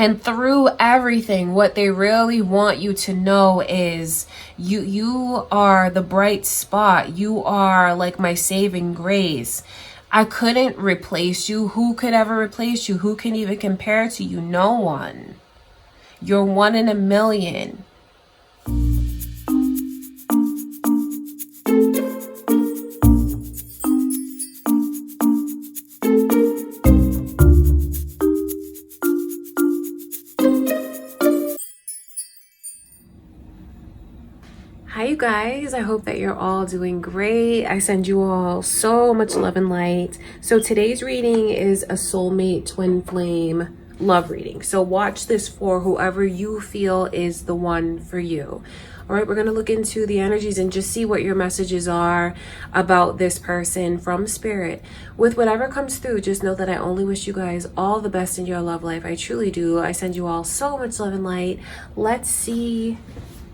And through everything, what they really want you to know is you are the bright spot. You are like my saving grace. I couldn't replace you. Who could ever replace you? Who can even compare to you? No one. You're one in a million. Hi you guys, I hope that you're all doing great. I send you all so much love and light. So today's reading is a soulmate twin flame love reading. So watch this for whoever you feel is the one for you. All right, we're going to look into the energies and just see what your messages are about this person from spirit. With whatever comes through, just know that I only wish you guys all the best in your love life. I truly do. I send you all so much love and light. Let's see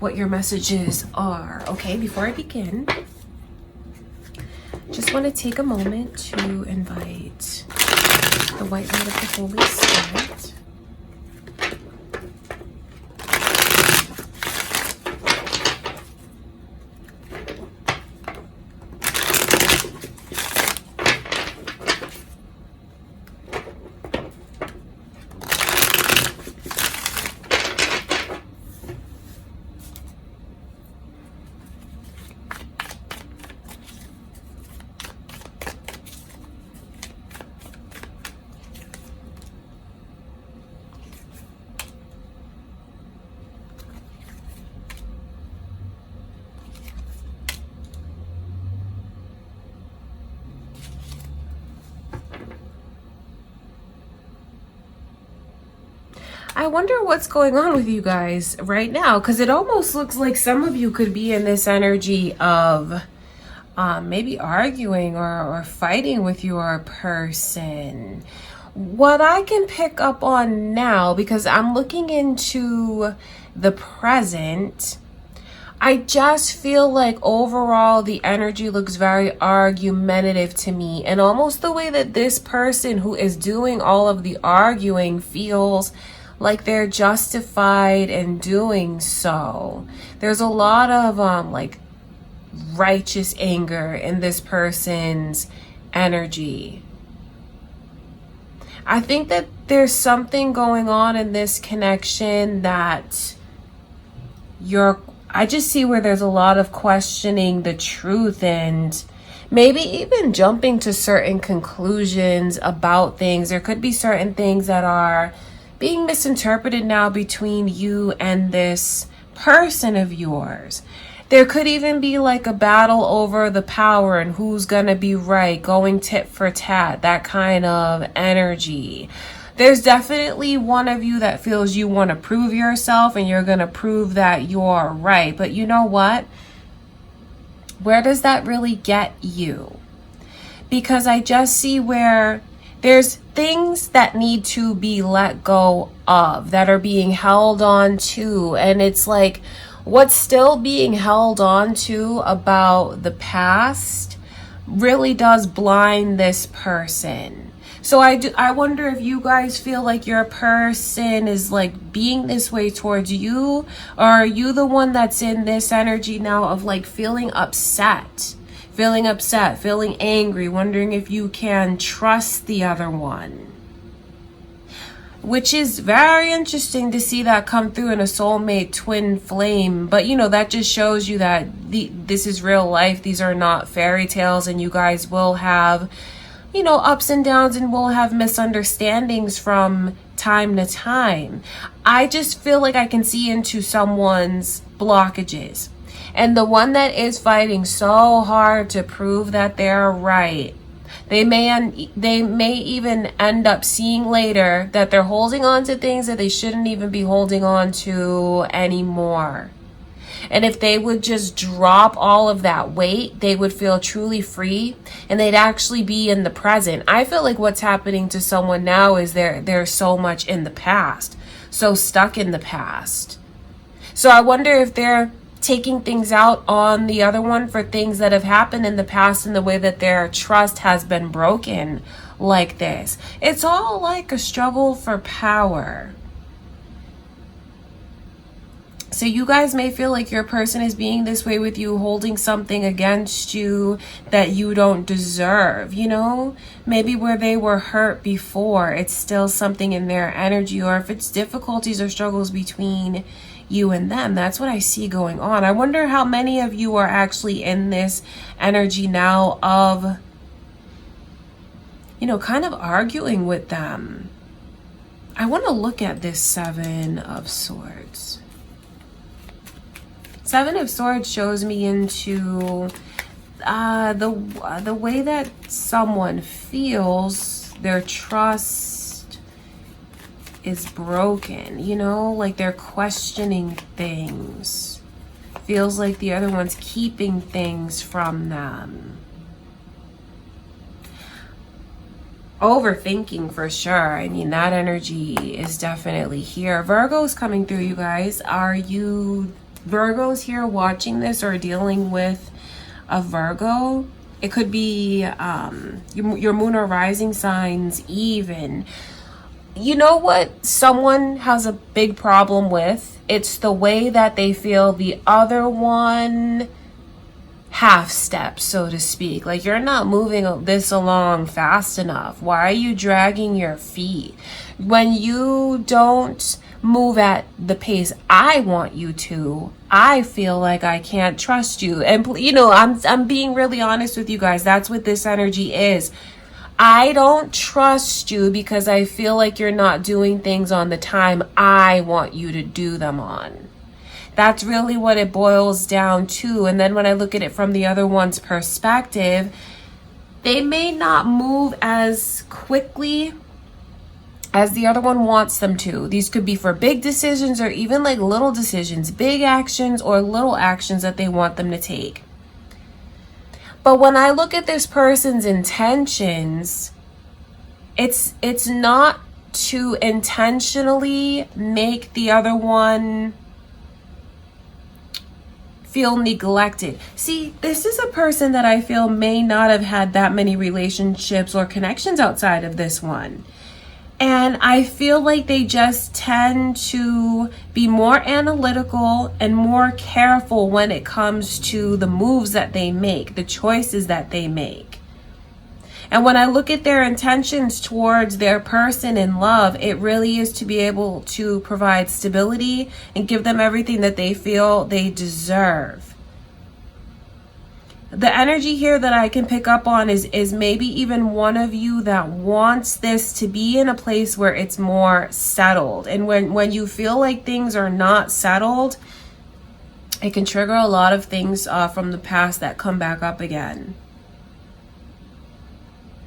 what your messages are. Okay, before I begin, just want to take a moment to invite the white light of the Holy Spirit. I wonder what's going on with you guys right now, because it almost looks like some of you could be in this energy of maybe arguing or fighting with your person. What I can pick up on now, because I'm looking into the present, I just feel like overall the energy looks very argumentative to me, and almost the way that this person who is doing all of the arguing feels like they're justified in doing so. There's a lot of like righteous anger in this person's energy. I think that there's something going on in this connection that I just see where there's a lot of questioning the truth and maybe even jumping to certain conclusions about things. There could be certain things that are being misinterpreted now between you and this person of yours. There could even be like a battle over the power and who's gonna be right, going tit for tat, that kind of energy. There's definitely one of you that feels you want to prove yourself and you're gonna prove that you're right. But you know what? Where does that really get you? Because I just see where there's things that need to be let go of, that are being held on to. And it's like, what's still being held on to about the past really does blind this person. So I wonder if you guys feel like your person is like being this way towards you, or are you the one that's in this energy now of like feeling upset, feeling angry, wondering if you can trust the other one? Which is very interesting to see that come through in a soulmate twin flame. But you know, that just shows you that this is real life. These are not fairy tales, and you guys will have, you know, ups and downs, and will have misunderstandings from time to time. I just feel like I can see into someone's blockages. And the one that is fighting so hard to prove that they're right, they may even end up seeing later that they're holding on to things that they shouldn't even be holding on to anymore. And if they would just drop all of that weight, they would feel truly free, and they'd actually be in the present. I feel like what's happening to someone now is they're so much in the past, so stuck in the past. So I wonder if they're taking things out on the other one for things that have happened in the past, and the way that their trust has been broken like this. It's all like a struggle for power. So you guys may feel like your person is being this way with you, holding something against you that you don't deserve, you know? Maybe where they were hurt before, it's still something in their energy, or if it's difficulties or struggles between you and them. That's what I see going on. I wonder how many of you are actually in this energy now of, you know, kind of arguing with them. I want to look at this Seven of Swords. Seven of Swords shows me into the way that someone feels, their trust is broken, you know, like they're questioning things. Feels like the other one's keeping things from them. Overthinking for sure. I mean, that energy is definitely here. Virgo's coming through, you guys. Are you Virgos here watching this or dealing with a Virgo? It could be your moon or rising signs even. You know what someone has a big problem with? It's the way that they feel the other one half steps, so to speak. Like, you're not moving this along fast enough. Why are you dragging your feet? When you don't move at the pace I want you to, I feel like I can't trust you. And you know, I'm being really honest with you guys. That's what this energy is. I don't trust you because I feel like you're not doing things on the time I want you to do them on. That's really what it boils down to. And then when I look at it from the other one's perspective, they may not move as quickly as the other one wants them to. These could be for big decisions or even like little decisions, big actions or little actions that they want them to take. But when I look at this person's intentions, it's not to intentionally make the other one feel neglected. See, this is a person that I feel may not have had that many relationships or connections outside of this one. And I feel like they just tend to be more analytical and more careful when it comes to the moves that they make, the choices that they make. And when I look at their intentions towards their person in love, it really is to be able to provide stability and give them everything that they feel they deserve. The energy here that I can pick up on is maybe even one of you that wants this to be in a place where it's more settled. And when you feel like things are not settled, it can trigger a lot of things from the past that come back up again.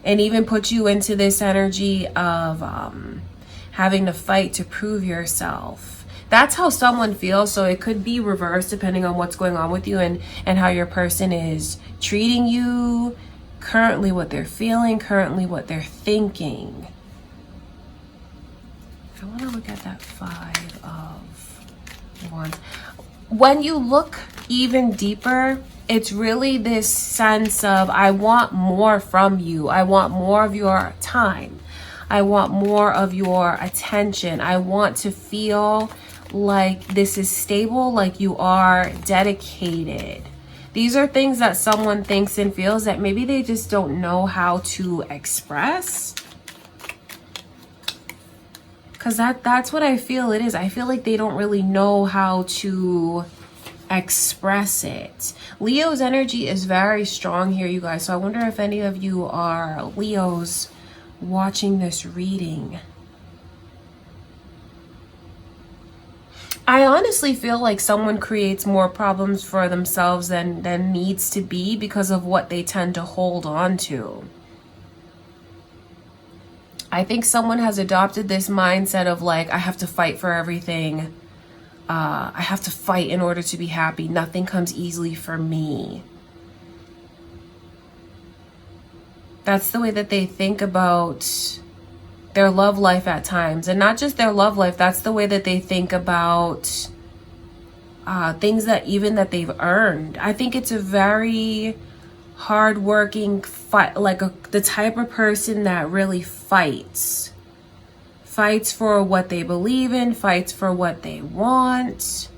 And even put you into this energy of having to fight to prove yourself. That's how someone feels. So it could be reversed depending on what's going on with you and how your person is treating you, currently what they're feeling, currently what they're thinking. I want to look at that Five of Wands. When you look even deeper, it's really this sense of, I want more from you. I want more of your time. I want more of your attention. I want to feel like this is stable, like you are dedicated. These are things that someone thinks and feels that maybe they just don't know how to express. Because that's what I feel it is. I feel like they don't really know how to express it. Leo's energy is very strong here, you guys. So I wonder if any of you are Leos watching this reading. I honestly feel like someone creates more problems for themselves than needs to be because of what they tend to hold on to. I think someone has adopted this mindset of like, I have to fight for everything. I have to fight in order to be happy. Nothing comes easily for me. That's the way that they think about their love life at times. And not just their love life, that's the way that they think about things that they've earned. I think it's a very hardworking fight, like the type of person that really fights for what they believe in, fights for what they want.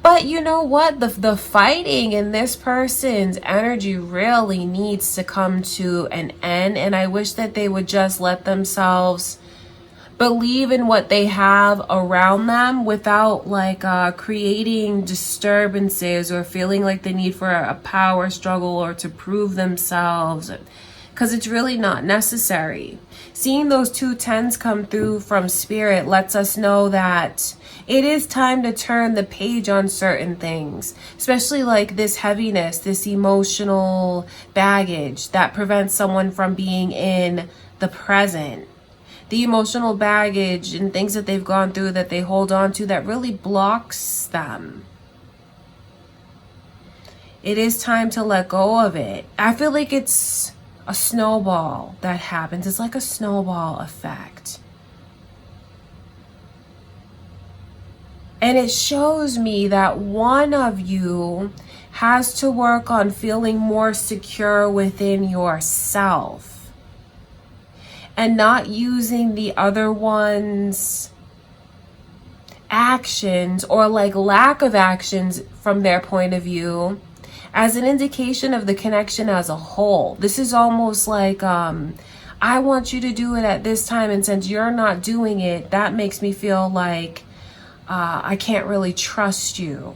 But you know what? The fighting in this person's energy really needs to come to an end. And I wish that they would just let themselves believe in what they have around them without like creating disturbances or feeling like the need for a power struggle or to prove themselves, because it's really not necessary. Seeing those 2 tens come through from spirit lets us know that it is time to turn the page on certain things, especially like this heaviness, this emotional baggage that prevents someone from being in the present. The emotional baggage and things that they've gone through that they hold on to that really blocks them. It is time to let go of it. I feel like it's a snowball that happens. It's like a snowball effect. And it shows me that one of you has to work on feeling more secure within yourself and not using the other one's actions or like lack of actions from their point of view as an indication of the connection as a whole. This is almost like, I want you to do it at this time, and since you're not doing it, that makes me feel like I can't really trust you.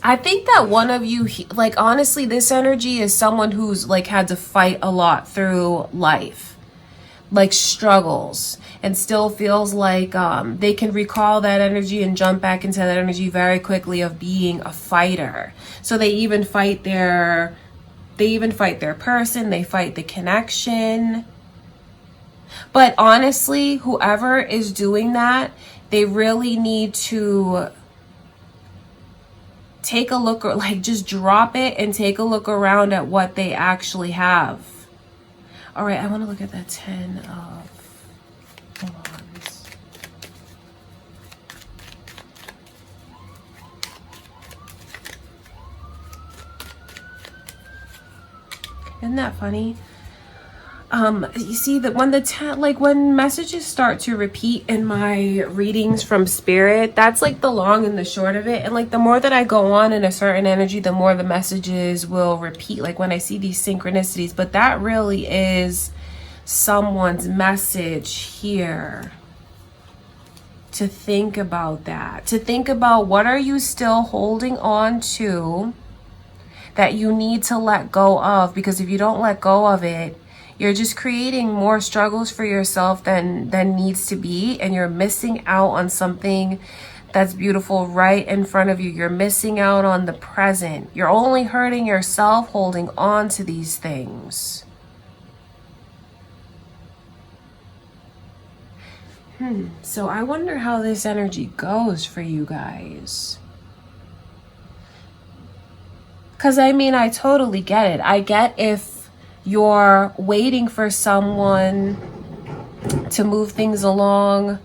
I think that one of you, like honestly, this energy is someone who's like had to fight a lot through life, like struggles, and still feels like they can recall that energy and jump back into that energy very quickly of being a fighter. So they even fight their person, they fight the connection. But honestly, whoever is doing that, they really need to take a look, or like just drop it and take a look around at what they actually have. All right, I want to look at that 10 of Wands. Isn't that funny? You see that when messages start to repeat in my readings from spirit, that's like the long and the short of it. And like the more that I go on in a certain energy, the more the messages will repeat, like when I see these synchronicities. But that really is someone's message here. To think about that, to think about what are you still holding on to that you need to let go of, because if you don't let go of it, you're just creating more struggles for yourself than needs to be, and you're missing out on something that's beautiful right in front of you. You're missing out on the present. You're only hurting yourself holding on to these things. So I wonder how this energy goes for you guys. Because I mean, I totally get it. I get if you're waiting for someone to move things along,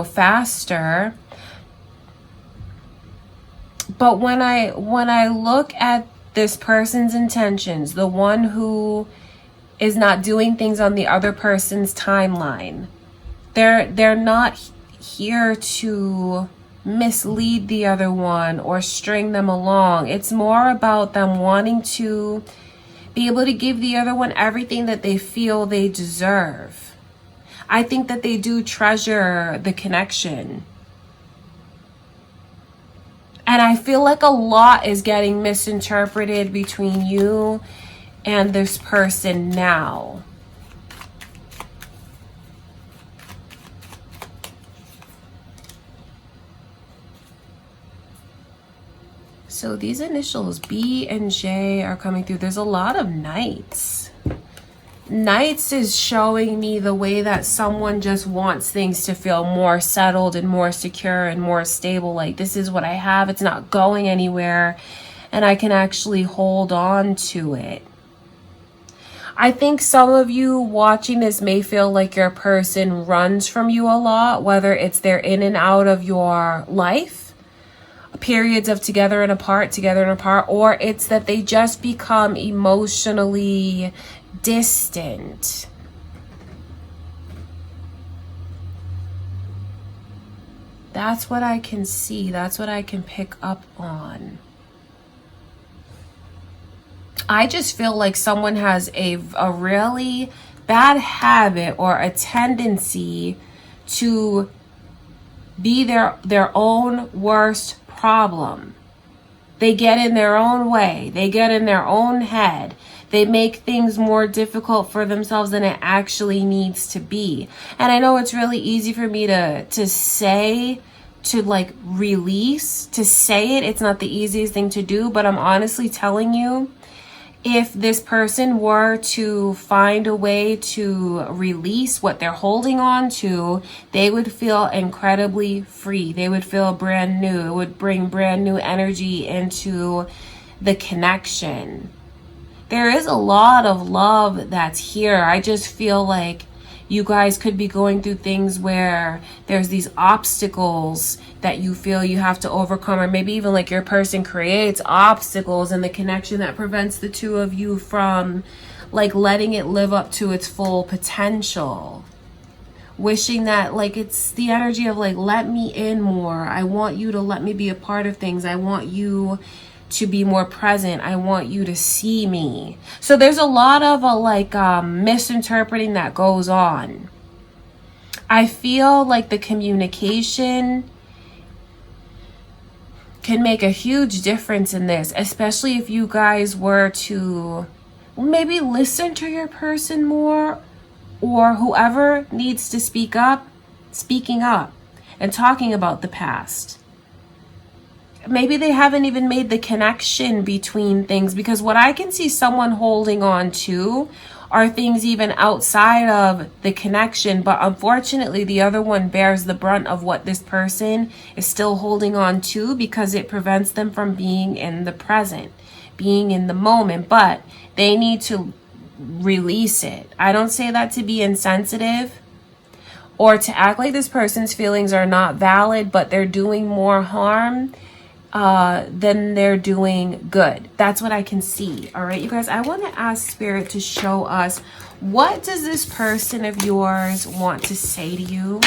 faster. But when I look at this person's intentions, the one who is not doing things on the other person's timeline, they're not here to mislead the other one or string them along. It's more about them wanting to be able to give the other one everything that they feel they deserve. I think that they do treasure the connection. And I feel like a lot is getting misinterpreted between you and this person now. So these initials B and J are coming through. There's a lot of Knights. Knights is showing me the way that someone just wants things to feel more settled and more secure and more stable. Like, this is what I have. It's not going anywhere. And I can actually hold on to it. I think some of you watching this may feel like your person runs from you a lot, whether it's they're in and out of your life, periods of together and apart, or it's that they just become emotionally distant. That's what I can see. That's what I can pick up on. I just feel like someone has a really bad habit or a tendency to be their own worst problem. They get in their own way. They get in their own head. They make things more difficult for themselves than it actually needs to be. And I know it's really easy for me to say, to like release, to say it. It's not the easiest thing to do, but I'm honestly telling you, if this person were to find a way to release what they're holding on to, they would feel incredibly free. They would feel brand new. It would bring brand new energy into the connection. There is a lot of love that's here. I just feel like you guys could be going through things where there's these obstacles that you feel you have to overcome, or maybe even like your person creates obstacles in the connection that prevents the two of you from like letting it live up to its full potential. Wishing that, like, it's the energy of like, let me in more. I want you to let me be a part of things. I want you to be more present. I want you to see me. So there's a lot of misinterpreting that goes on. I feel like the communication can make a huge difference in this, especially if you guys were to maybe listen to your person more, or whoever needs to speak up, speaking up and talking about the past. Maybe they haven't even made the connection between things, because what I can see someone holding on to are things even outside of the connection, but unfortunately the other one bears the brunt of what this person is still holding on to, because it prevents them from being in the present, being in the moment. But they need to release it. I don't say that to be insensitive or to act like this person's feelings are not valid, but they're doing more harm then they're doing good. That's what I can see. All right, you guys, I want to ask Spirit to show us, what does this person of yours want to say to you?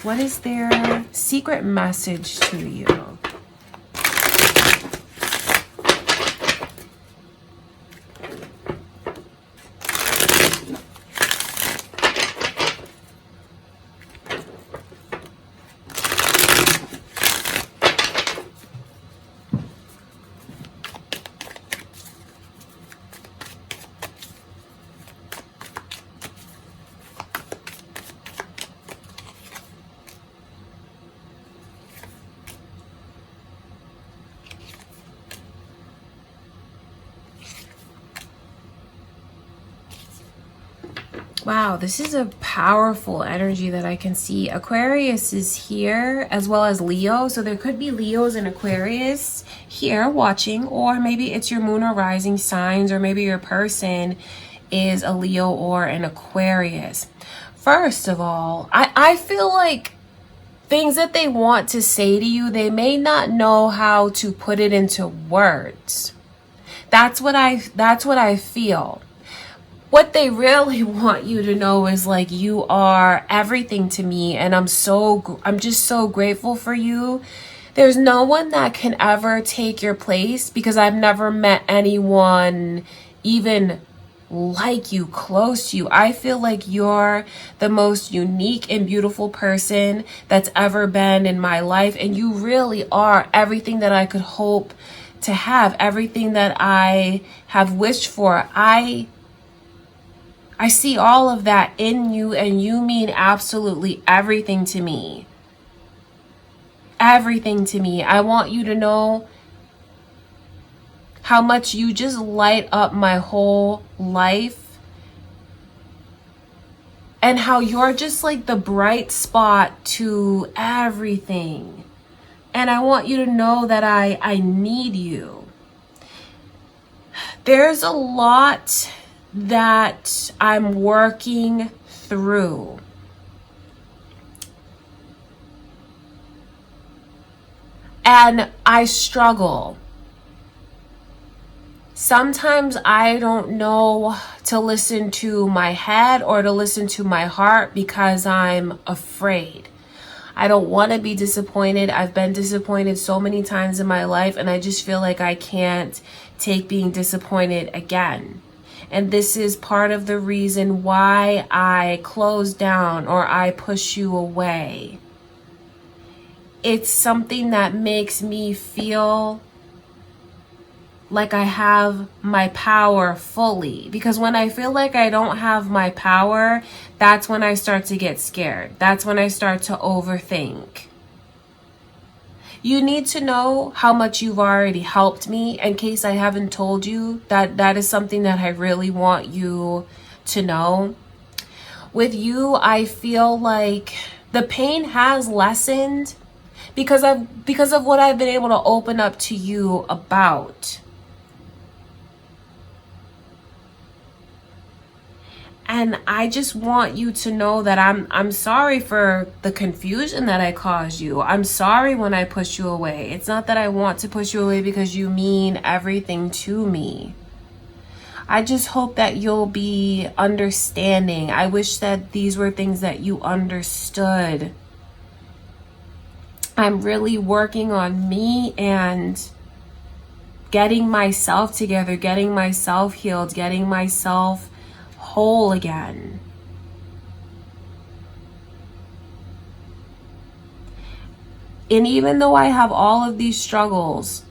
What is their secret message to you? Wow, this is a powerful energy that I can see. Aquarius is here, as well as Leo. So there could be Leos and Aquarius here watching, or maybe it's your moon or rising signs, or maybe your person is a Leo or an Aquarius. First of all, I feel like things that they want to say to you, they may not know how to put it into words. That's what I feel. What they really want you to know is like, you are everything to me, and I'm just so grateful for you. There's no one that can ever take your place, because I've never met anyone even like you, close to you. I feel like you're the most unique and beautiful person that's ever been in my life, and you really are everything that I could hope to have, everything that I have wished for. I see all of that in you, and you mean absolutely everything to me. Everything to me. I want you to know how much you just light up my whole life, and how you're just like the bright spot to everything. And I want you to know that I need you. There's a lot that I'm working through. And I struggle. Sometimes I don't know to listen to my head or to listen to my heart, because I'm afraid. I don't want to be disappointed. I've been disappointed so many times in my life, and I just feel like I can't take being disappointed again. And this is part of the reason why I close down or I push you away. It's something that makes me feel like I have my power fully. Because when I feel like I don't have my power, that's when I start to get scared. That's when I start to overthink. You need to know how much you've already helped me. In case I haven't told you, that is something that I really want you to know. With you, I feel like the pain has lessened because of what I've been able to open up to you about. And I just want you to know that I'm sorry for the confusion that I caused you. I'm sorry when I pushed you away. It's not that I want to push you away because you mean everything to me. I just hope that you'll be understanding. I wish that these were things that you understood. I'm really working on me and getting myself together, getting myself healed, getting myself whole again. And even though I have all of these struggles,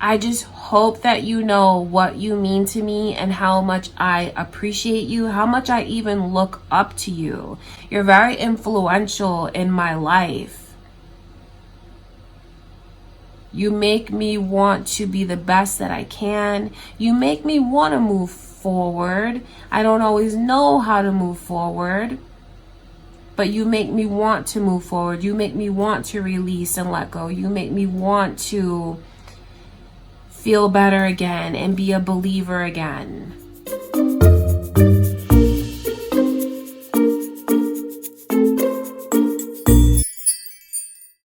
I just hope that you know what you mean to me and how much I appreciate you, how much I even look up to you. You're very influential in my life. You make me want to be the best that I can. You make me want to move forward. I don't always know how to move forward, but you make me want to move forward. You make me want to release and let go. You make me want to feel better again and be a believer again.